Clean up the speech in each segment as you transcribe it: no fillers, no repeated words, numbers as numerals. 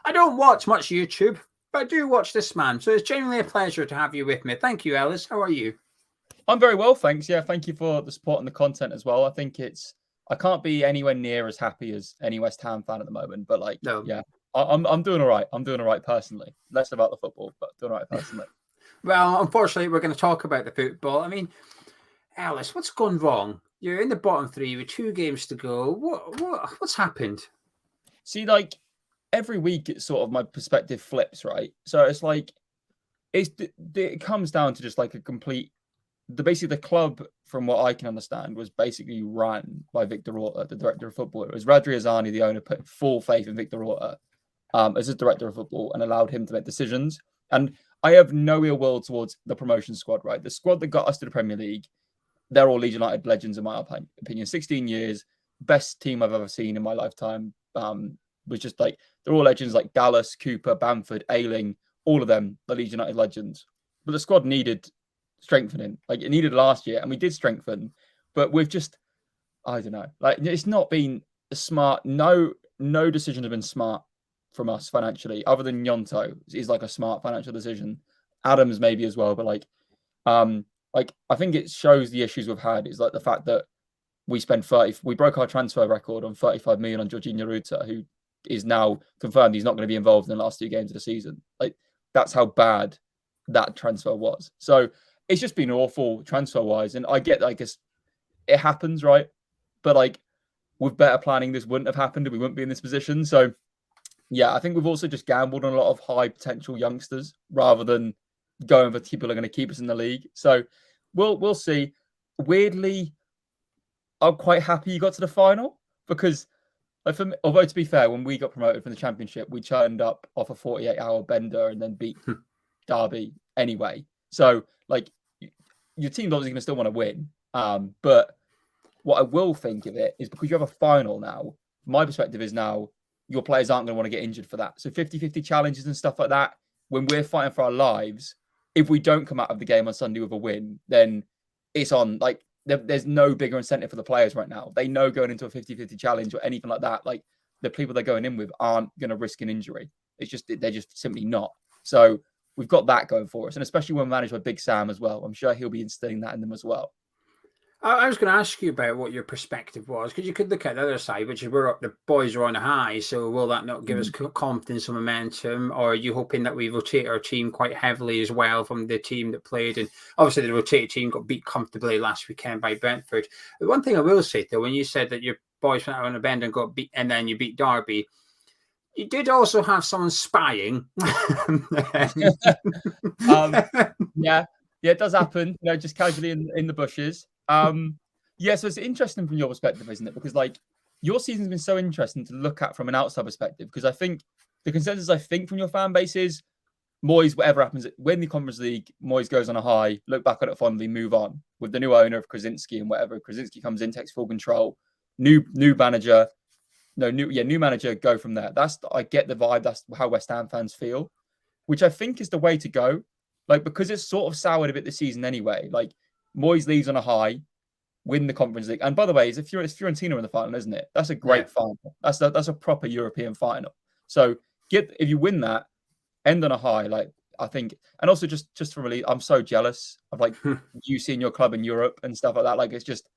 I don't watch much YouTube, but I do watch this man. So it's genuinely a pleasure to have you with me. Thank you, Ellis. How are you? I'm very well, thanks. Yeah, thank you for the support and the content as well. I think I can't be anywhere near as happy as any West Ham fan at the moment, but No. yeah, I'm doing all right. I'm doing all right personally. Less about the football, but doing all right personally. Well, unfortunately, we're going to talk about the football. I mean, Ellis, what's gone wrong? You're in the bottom three with 2 games to go. What's happened? See, every week, it's sort of my perspective flips, right? So it's it comes down to just a complete. Basically, the club, from what I can understand, was basically run by Victor Orta, the director of football. It was Radri Azani, the owner, put full faith in Victor Orta as his director of football and allowed him to make decisions. And I have no ill will towards the promotion squad, right? The squad that got us to the Premier League, they're all Leeds United legends in my opinion. 16 years, best team I've ever seen in my lifetime. Was just they're all legends like Dallas, Cooper, Bamford, Ayling, all of them, the Leeds United legends. But the squad needed strengthening. It needed last year, and we did strengthen, but we've just, I don't know, it's not been smart. No decision has been smart from us financially, other than Yonto is a smart financial decision. Adams maybe as well, but I think it shows the issues we've had is the fact that we broke our transfer record on 35 million on Jorginho Ruta, who is now confirmed he's not going to be involved in the last 2 games of the season. That's how bad that transfer was. So it's just been awful transfer-wise. And I get, it happens, right? But, with better planning, this wouldn't have happened and we wouldn't be in this position. So, yeah, I think we've also just gambled on a lot of high-potential youngsters rather than going for people who are going to keep us in the league. So, we'll see. Weirdly, I'm quite happy you got to the final because, although to be fair, when we got promoted from the Championship, we turned up off a 48-hour bender and then beat Derby anyway. So, your team's obviously going to still want to win. But what I will think of it is because you have a final now, my perspective is now your players aren't going to want to get injured for that. So 50-50 challenges and stuff like that, when we're fighting for our lives, if we don't come out of the game on Sunday with a win, then it's on. There's no bigger incentive for the players right now. They know going into a 50-50 challenge or anything like that, the people they're going in with aren't going to risk an injury. They're just simply not. So we've got that going for us. And especially when managed by Big Sam as well. I'm sure he'll be instilling that in them as well. I was going to ask you about what your perspective was, because you could look at the other side, which is the boys are on a high. So will that not give us confidence and momentum? Or are you hoping that we rotate our team quite heavily as well from the team that played? And obviously the rotated team got beat comfortably last weekend by Brentford. The one thing I will say, though, when you said that your boys went out on a bend and got beat, and then you beat Derby, you did also have someone spying. Yeah, it does happen, just casually in the bushes. Yeah, so it's interesting from your perspective, isn't it? Because your season's been so interesting to look at from an outside perspective, because I think the consensus from your fan base is Moyes, whatever happens, win the Conference League, Moyes goes on a high, look back on it fondly, move on. With the new owner of Krasinski and whatever, Krasinski comes in, takes full control, new manager, new manager, go from there. I get the vibe. That's how West Ham fans feel, which I think is the way to go. Because it's sort of soured a bit this season anyway. Moyes leaves on a high, win the Conference League. And by the way, it's Fiorentina in the final, isn't it? That's a great final. That's a proper European final. So if you win that, end on a high. I think, and also just for really, I'm so jealous of you seeing your club in Europe and stuff like that. It's just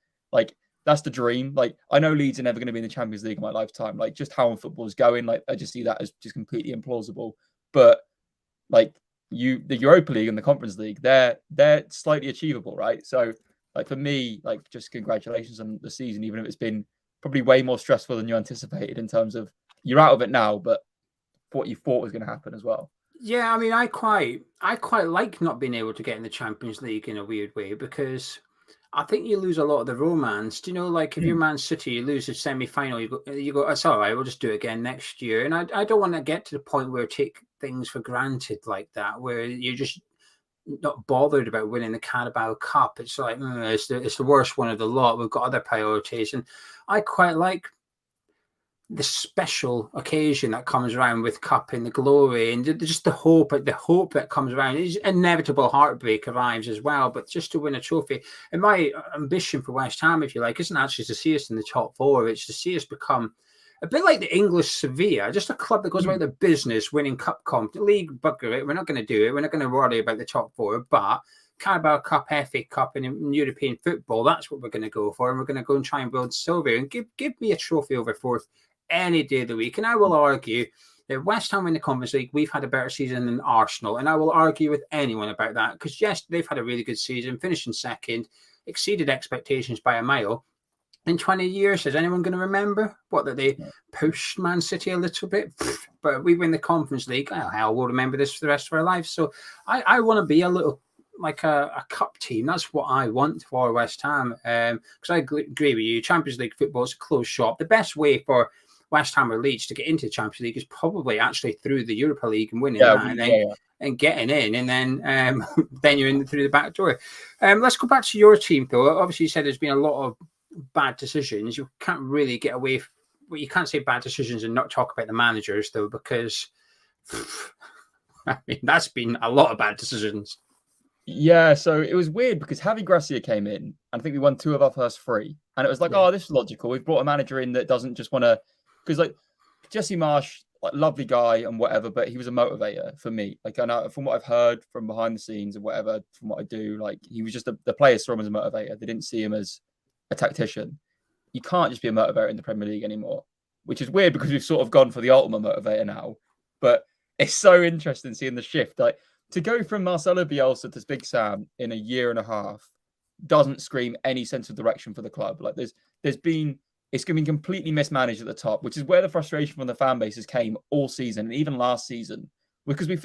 that's the dream. I know Leeds are never going to be in the Champions League in my lifetime. Just how football is going, I just see that as just completely implausible. But the Europa League and the Conference League, they're slightly achievable, right? So, for me, just congratulations on the season, even if it's been probably way more stressful than you anticipated in terms of you're out of it now, but what you thought was going to happen as well. Yeah, I mean, I quite like not being able to get in the Champions League in a weird way, because I think you lose a lot of the romance. Do you know, if you're Man City, you lose the semi-final, you go, it's all right, we'll just do it again next year. And I don't want to get to the point where I take things for granted like that, where you're just not bothered about winning the Carabao Cup. It's it's the worst one of the lot. We've got other priorities. And I quite like the special occasion that comes around with Cup and the glory and just the hope that comes around. It's inevitable heartbreak arrives as well, but just to win a trophy. And my ambition for West Ham, if you like, isn't actually to see us in the top 4. It's to see us become a bit like the English Sevilla, just a club that goes about their business, winning cup comp, the league, bugger it. We're not going to do it. We're not going to worry about the top four, but Carabao Cup, FA Cup, and in European football, that's what we're going to go for. And we're going to go and try and build silver and give me a trophy over fourth any day of the week. And I will argue that West Ham in the Conference League, we've had a better season than Arsenal. And I will argue with anyone about that because, yes, they've had a really good season, finishing second, exceeded expectations by a mile. In 20 years, is anyone going to remember that they pushed Man City a little bit? But we win the Conference League. Oh, hell, we'll remember this for the rest of our lives. So I want to be a little like a cup team. That's what I want for West Ham. Because I agree with you. Champions League football is a closed shop. The best way for West Ham or Leeds to get into the Champions League is probably actually through the Europa League and winning that, and getting in, and then then you're in through the back door. Let's go back to your team, though. Obviously, you said there's been a lot of bad decisions. You can't really get away. You can't say bad decisions and not talk about the managers, though, because I mean that's been a lot of bad decisions. Yeah, so it was weird because Javi Gracia came in, and I think we won 2 of our first 3, and it was like, oh, this is logical. We've brought a manager in that doesn't just want to, because like Jesse Marsh, like lovely guy and whatever, but he was a motivator for me. Like I know from what I've heard from behind the scenes and whatever, from what I do, like he was just the players saw him as a motivator. They didn't see him as a tactician. You can't just be a motivator in the Premier League anymore, which is weird because we've sort of gone for the ultimate motivator now. But it's so interesting seeing the shift. Like to go from Marcelo Bielsa to Big Sam in a year and a half doesn't scream any sense of direction for the club. Like it's going to be completely mismanaged at the top, which is where the frustration from the fan bases came all season and even last season, because we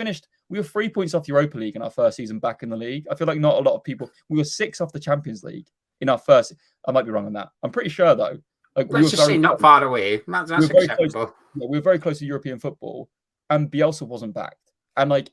were 3 points off Europa League in our first season back in the league. I feel like not a lot of people, we were 6 off the Champions League in our first. I might be wrong on that. I'm pretty sure though. Like let's just say not far away. That's acceptable. We were very close to European football, and Bielsa wasn't backed. And like,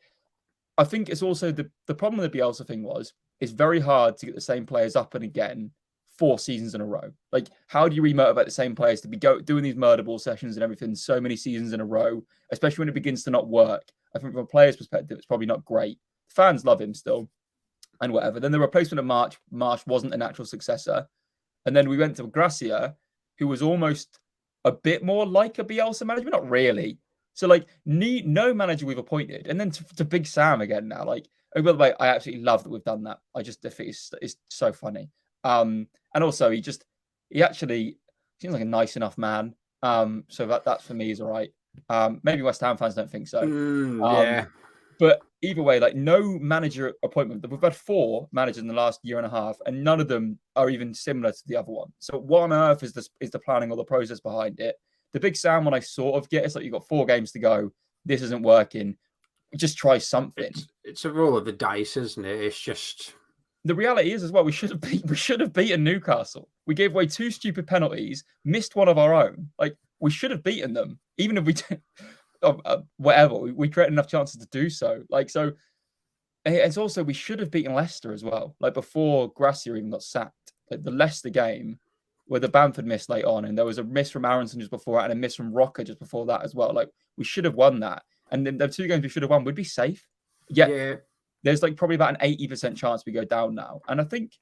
I think it's also the problem with the Bielsa thing was it's very hard to get the same players up and again 4 seasons in a row. Like, how do you remotivate the same players to be doing these murder ball sessions and everything so many seasons in a row, especially when it begins to not work? I think from a player's perspective, it's probably not great. Fans love him still and whatever. Then the replacement of Marsh wasn't a natural successor. And then we went to Gracia, who was almost a bit more like a Bielsa manager, but not really. So, like, no manager we've appointed. And then to Big Sam again now. Like, oh, by the way, I absolutely love that we've done that. I just think it's so funny. And also, he actually seems like a nice enough man. So that for me is all right. Maybe West Ham fans don't think so. Yeah. But either way, like no manager appointment. We've had 4 managers in the last year and a half, and none of them are even similar to the other one. So what on earth is the planning or the process behind it? The Big Sam one I sort of get. It's like you've got 4 games to go. This isn't working. Just try something. It's a roll of the dice, isn't it? It's just the reality is as well. We should have beaten Newcastle. We gave away 2 stupid penalties, missed one of our own. Like we should have beaten them, even if we did whatever. We created enough chances to do so. Like so, it's also we should have beaten Leicester as well. Like before Gracia even got sacked. Like the Leicester game, where the Bamford miss late on, and there was a miss from Aronson just before that, and a miss from Rocker just before that as well. Like we should have won that, and then the 2 games we should have won would be safe. Yeah. There's like probably about an 80% chance we go down now, and I think,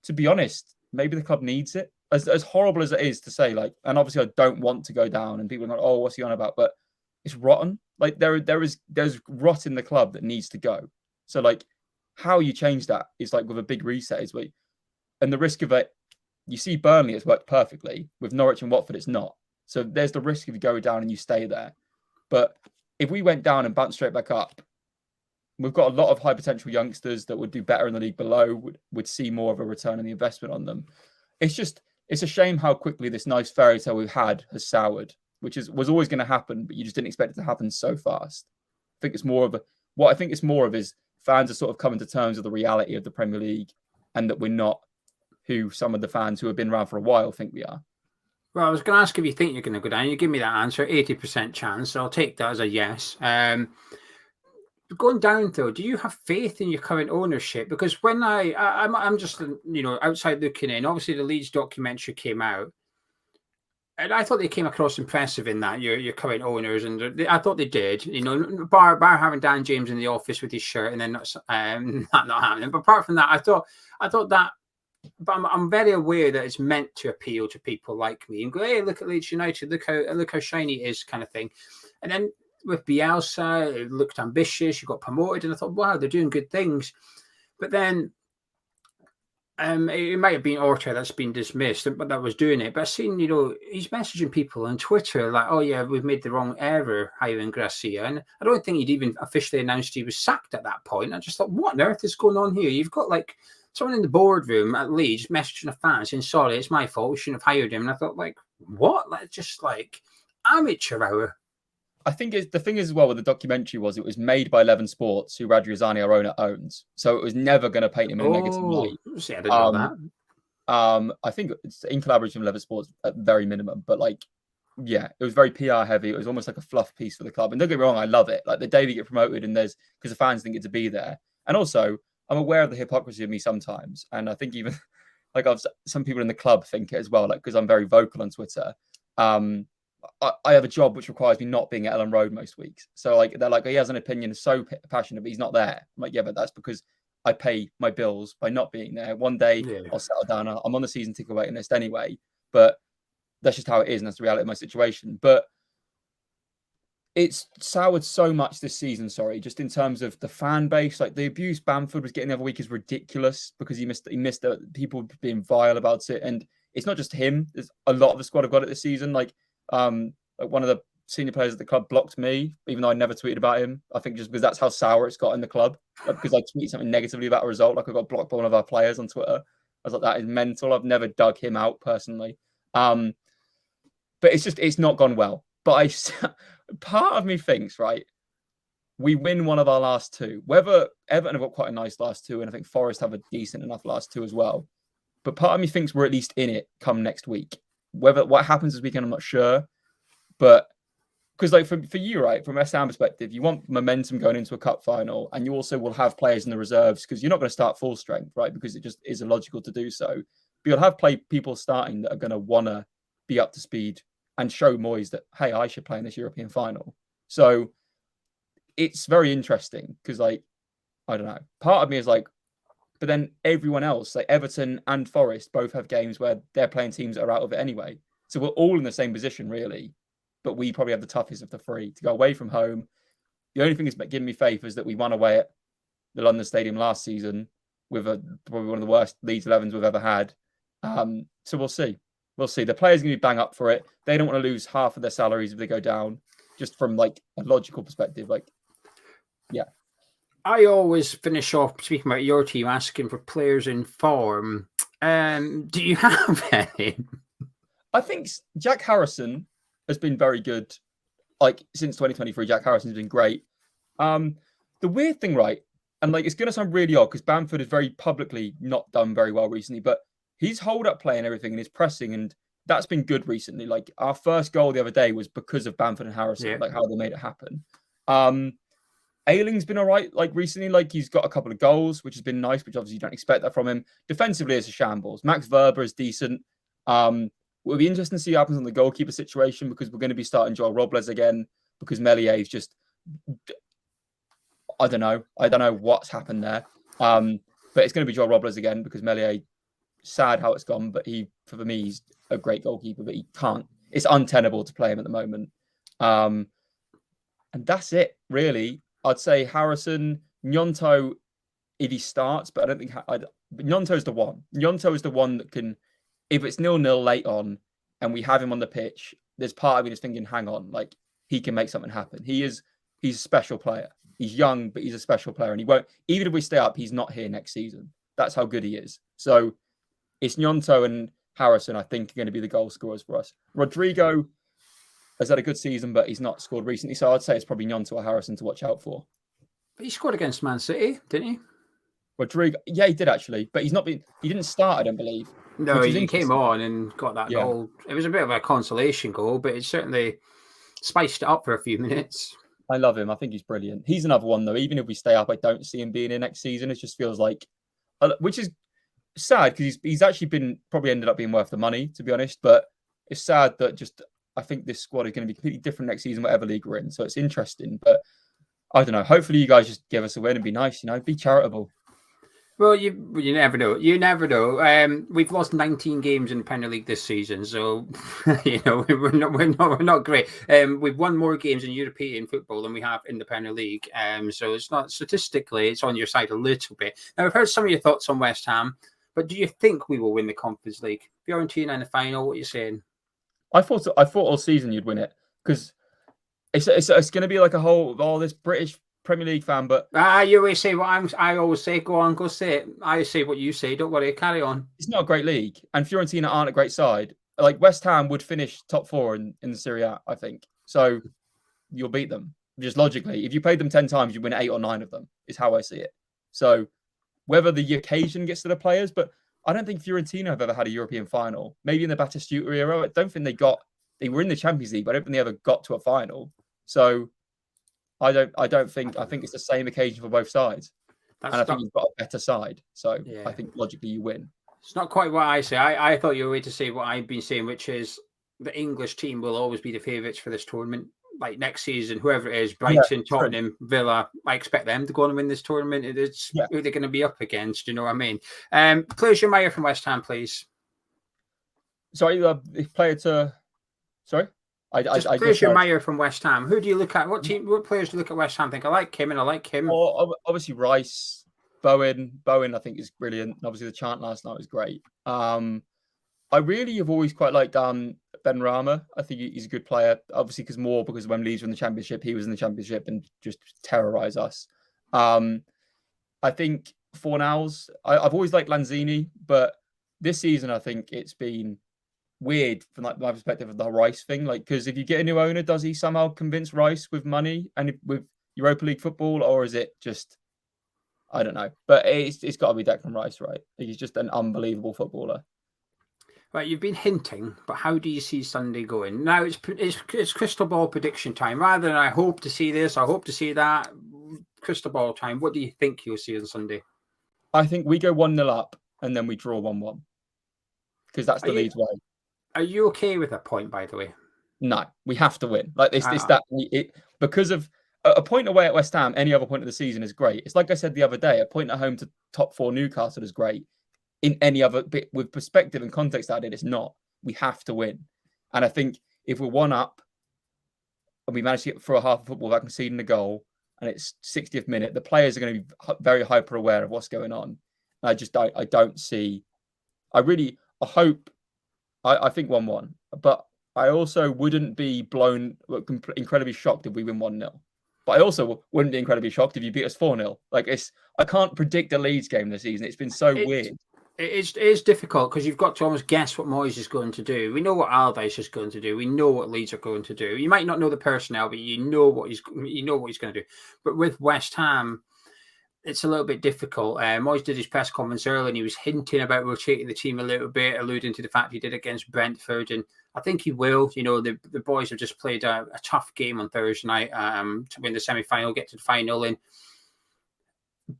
to be honest, maybe the club needs it. As horrible as it is to say, like, and obviously I don't want to go down, and people are going, oh, what's he on about? But it's rotten. Like there's rot in the club that needs to go. So like, how you change that is like with a big reset is and the risk of it. You see Burnley, it's worked perfectly. With Norwich and Watford, it's not. So there's the risk if you go down and you stay there. But if we went down and bounced straight back up, we've got a lot of high potential youngsters that would do better in the league below, would see more of a return on the investment on them. It's a shame how quickly this nice fairy tale we've had has soured, which was always going to happen, but you just didn't expect it to happen so fast. I think it's more of is fans are sort of coming to terms with the reality of the Premier League and that we're not who some of the fans who have been around for a while think we are. Well, I was going to ask if you think you're going to go down. You give me that answer, 80% chance. So I'll take that as a yes. Going down though, do you have faith in your current ownership? Because when I'm just outside looking in. Obviously, the Leeds documentary came out, and I thought they came across impressive in that your current owners, and I thought they did. Bar having Dan James in the office with his shirt, and then not happening. But apart from that, I thought that but I'm very aware that it's meant to appeal to people like me and go, hey, look at Leeds United, look how shiny it is, kind of thing. And then with Bielsa, it looked ambitious. You got promoted, and I thought, wow, they're doing good things. But then it might have been Orta that's been dismissed, but that was doing it. But I've seen, he's messaging people on Twitter like, oh yeah, we've made the wrong error hiring Gracia. And I don't think he'd even officially announced he was sacked at that point. I just thought, what on earth is going on here? You've got like someone in the boardroom at Leeds messaging a fan saying, sorry, it's my fault. We shouldn't have hired him. And I thought, like, what? Like, just like amateur hour. I think the thing is as well with the documentary was it was made by 11 Sports, who Radrizzani, our owner, owns. So it was never going to paint him in a negative light. See, I didn't know that. I think it's in collaboration with 11 Sports at very minimum, but like, yeah, it was very PR heavy. It was almost like a fluff piece for the club. And don't get me wrong, I love it. Like the day we get promoted and because the fans didn't get to be there. And also, I'm aware of the hypocrisy of me sometimes. And I think even like some people in the club think it as well, like because I'm very vocal on Twitter. I have a job which requires me not being at Ellen Road most weeks. So like they're like, oh, he has an opinion, so passionate, but he's not there. I'm like, yeah, but that's because I pay my bills by not being there. One day I'll settle down. I'm on the season ticket waiting list anyway, but that's just how it is, and that's the reality of my situation. But it's soured so much this season, just in terms of the fan base. Like the abuse Bamford was getting the other week is ridiculous because he missed people being vile about it. And it's not just him. There's a lot of the squad have got it this season. Like one of the senior players at the club blocked me, even though I never tweeted about him. I think just because that's how sour it's got in the club. Like, because I tweet something negatively about a result, like I got blocked by one of our players on Twitter. I was like, that is mental. I've never dug him out personally. But it's not gone well. But part of me thinks, right, we win one of our last two. Whether Everton have got quite a nice last two, and I think Forest have a decent enough last two as well. But part of me thinks we're at least in it come next week. Whether what happens this weekend, I'm not sure. But because like for you, right, from a sound perspective, you want momentum going into a cup final, and you also will have players in the reserves because you're not going to start full strength, right? Because it just is illogical to do so. But you'll have people starting that are going to want to be up to speed and show Moyes that, hey, I should play in this European final. So it's very interesting because, like, I don't know. Part of me is like, but then everyone else, like Everton and Forest, both have games where they're playing teams that are out of it anyway. So we're all in the same position, really. But we probably have the toughest of the three to go away from home. The only thing that's giving me faith is that we won away at the London Stadium last season with probably one of the worst Leeds 11s we've ever had. So we'll see. We'll see. The players are going to be bang up for it. They don't want to lose half of their salaries if they go down, just from like a logical perspective. Like, yeah. I always finish off speaking about your team asking for players in form. Do you have any? I think Jack Harrison has been very good. Like since 2023, Jack Harrison's been great. The weird thing, right, and like it's going to sound really odd because Bamford has very publicly not done very well recently, but his hold-up play and everything and his pressing, and that's been good recently. Like our first goal the other day was because of Bamford and Harrison, like how they made it happen. Ayling's been all right, like recently, like he's got a couple of goals, which has been nice, which obviously you don't expect that from him. Defensively, it's a shambles. Max Verber is decent. It'll be interesting to see what happens on the goalkeeper situation because we're going to be starting Joel Robles again because Meslier is just, I don't know what's happened there. But it's going to be Joel Robles again because Meslier, sad how it's gone, but for me, he's a great goalkeeper, but he can't. It's untenable to play him at the moment. And that's it, really. I'd say Harrison, Gnonto, if he starts, but I don't think Gnonto's the one. Gnonto is the one that can, if it's 0-0 late on and we have him on the pitch, there's part of me that's thinking, hang on, like he can make something happen. He's a special player. He's young, but he's a special player. And he won't, even if we stay up, he's not here next season. That's how good he is. So it's Gnonto and Harrison, I think, are going to be the goal scorers for us. Rodrigo has had a good season, but he's not scored recently. So I'd say it's probably Gnonto or Harrison to watch out for. But he scored against Man City, didn't he? Rodrigo, yeah, he did actually, but he didn't start, I don't believe. No, he came on and got that goal. It was a bit of a consolation goal, but it certainly spiced it up for a few minutes. I love him. I think he's brilliant. He's another one, though. Even if we stay up, I don't see him being in next season. It just feels like, which is sad because he's actually probably ended up being worth the money, to be honest. But it's sad that I think this squad is going to be completely different next season, whatever league we're in. So it's interesting. But I don't know. Hopefully you guys just give us a win and be nice, be charitable. Well, you never know. You never know. We've lost 19 games in the Premier League this season, so we're not great. We've won more games in European football than we have in the Premier League. So it's not statistically, it's on your side a little bit. Now I've heard some of your thoughts on West Ham, but do you think we will win the Conference League? Fiorentina in the final. What are you saying? I thought all season you'd win it because it's going to be like a whole this British Premier League fan, but you always say what I always say. Go on, go say it. I say what you say. Don't worry, carry on. It's not a great league, and Fiorentina aren't a great side. Like West Ham would finish top 4 in the Serie A, I think. So you'll beat them just logically. If you played them 10 times, you win 8 or 9 of them. Is how I see it. So whether the occasion gets to the players, but I don't think Fiorentina have ever had a European final. Maybe in the Batistuta era, I don't think they were in the Champions League, but I don't think they ever got to a final. So I think it's the same occasion for both sides. And I think you've got a better side. So yeah. I think logically you win. It's not quite what I say. I thought you were going to say what I've been saying, which is the English team will always be the favourites for this tournament. Like next season, whoever it is, Brighton, Tottenham, Villa, I expect them to go on and win this tournament. It's who they're going to be up against. You know what I mean? Players you admire from West Ham, please. Sorry, player to... Sorry? Players you admire from West Ham. Who do you look at? What players do you look at West Ham and think, I like him and I like him? Well, obviously Rice, Bowen, I think is brilliant. And obviously the chant last night was great. I really have always quite liked Ben Rama. I think he's a good player, obviously because when Leeds were in the Championship, he was in the Championship and just terrorise us. I think Fornals, I've always liked Lanzini, but this season I think it's been weird from like my perspective of the Rice thing. Like, because if you get a new owner, does he somehow convince Rice with money and with Europa League football, or is it just, I don't know. But it's got to be Declan Rice, right? He's just an unbelievable footballer. Right, you've been hinting, but how do you see Sunday going? Now it's crystal ball prediction time. Rather than I hope to see this, I hope to see that, crystal ball time. What do you think you'll see on Sunday? I think we go 1-0 up and then we draw 1-1 because that's the Leeds way. Are you okay with that point, by the way? No, we have to win. Like because of a point away at West Ham, any other point of the season is great. It's like I said the other day, a point at home to top 4 Newcastle is great. In any other bit with perspective and context added, it's not. We have to win. And I think if we're 1 up and we manage to get through a half of football without conceding a goal and it's 60th minute, the players are going to be very hyper aware of what's going on. And I don't see. I hope. I think 1-1, but I also wouldn't be incredibly shocked if we win 1-0. But I also wouldn't be incredibly shocked if you beat us 4-0. Like I can't predict a Leeds game this season. It's been so weird. It is difficult because you've got to almost guess what Moyes is going to do. We know what Allardyce is going to do. We know what Leeds are going to do. You might not know the personnel, but you know what he's going to do. But with West Ham, it's a little bit difficult. Moyes did his press conference earlier and he was hinting about rotating the team a little bit, alluding to the fact he did against Brentford. And I think he will. You know, the boys have just played a tough game on Thursday night to win the semi-final, get to the final.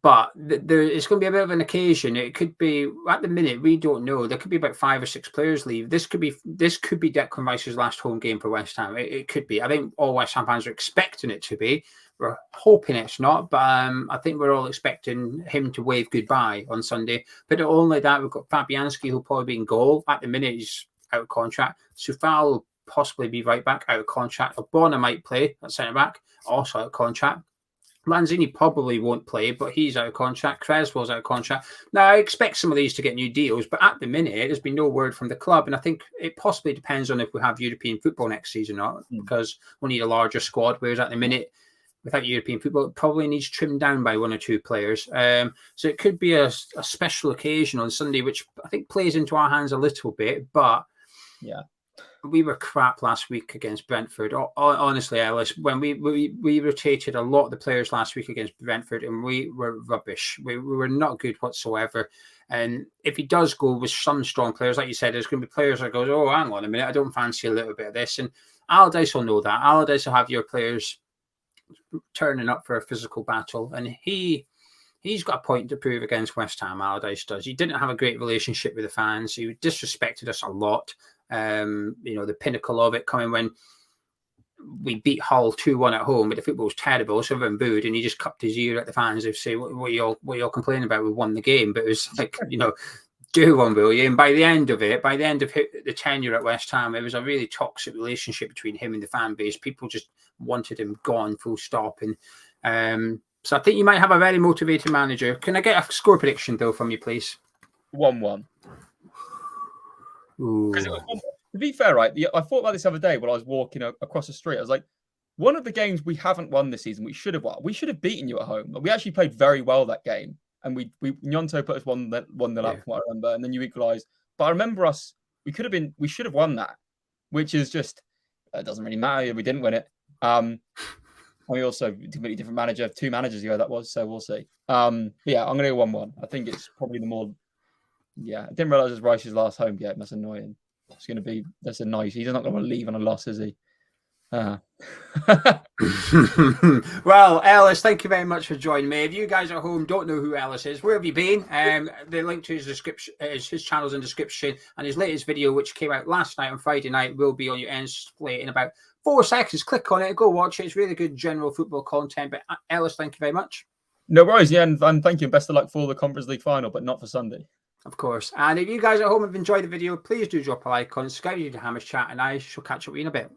But it's going to be a bit of an occasion. It could be, at the minute, we don't know. There could be about 5 or 6 players leave. This could be Declan Rice's last home game for West Ham. It could be. I think all West Ham fans are expecting it to be. We're hoping it's not, but I think we're all expecting him to wave goodbye on Sunday. But not only that, we've got Fabianski, who'll probably be in goal. At the minute, he's out of contract. Sufal will possibly be right back, out of contract. Obona might play at centre-back, also out of contract. Lanzini probably won't play, but he's out of contract. Creswell's out of contract. Now, I expect some of these to get new deals, but at the minute, there's been no word from the club. And I think it possibly depends on if we have European football next season or not, because we need a larger squad, whereas at the minute, without European football, it probably needs trimmed down by 1 or 2 players. So it could be a special occasion on Sunday, which I think plays into our hands a little bit, but yeah. We were crap last week against Brentford. Honestly, Ellis, when we rotated a lot of the players last week against Brentford, and we were rubbish. We were not good whatsoever. And if he does go with some strong players, like you said, there's going to be players that goes, oh, hang on a minute, I don't fancy a little bit of this. And Allardyce will know that. Allardyce will have your players turning up for a physical battle, and he's got a point to prove against West Ham. Allardyce does. He didn't have a great relationship with the fans. He disrespected us a lot. The pinnacle of it coming when we beat Hull 2-1 at home, but the football was terrible, so everyone booed, and he just cupped his ear at the fans and say, what are you all complaining about? We won the game. But it was like, do one, will you? And by the end of the tenure at West Ham, it was a really toxic relationship between him and the fan base. People just wanted him gone, full stop. And so I think you might have a very motivated manager. Can I get a score prediction, though, from you, please? 1-1. To be fair, right, I thought about this the other day when I was walking across the street. I was like, one of the games we haven't won this season, we should have won. We should have beaten you at home. We actually played very well that game. And Gnonto put us 1-0 up from what I remember, and then you equalised. But I remember we should have won that, which is just, it doesn't really matter. We didn't win it. We also completely different manager, 2 managers ago that was, so we'll see. I'm going to go 1-1. I think it's probably the more, I didn't realise it was Rice's last home game. That's annoying. That's a nice. He's not going to leave on a loss, is he? Well, Ellis, thank you very much for joining me. If you guys at home don't know who Ellis is, where have you been? The link to his description, his channel's in the description, and his latest video, which came out last night on Friday night, will be on your end display in about 4 seconds. Click on it, go watch it. It's really good general football content. But Ellis, thank you very much. No worries, and thank you, and best of luck for the Conference League final, but not for Sunday. Of course. And if you guys at home have enjoyed the video, please do drop a like on, subscribe to the Hammers Chat, and I shall catch up with you in a bit.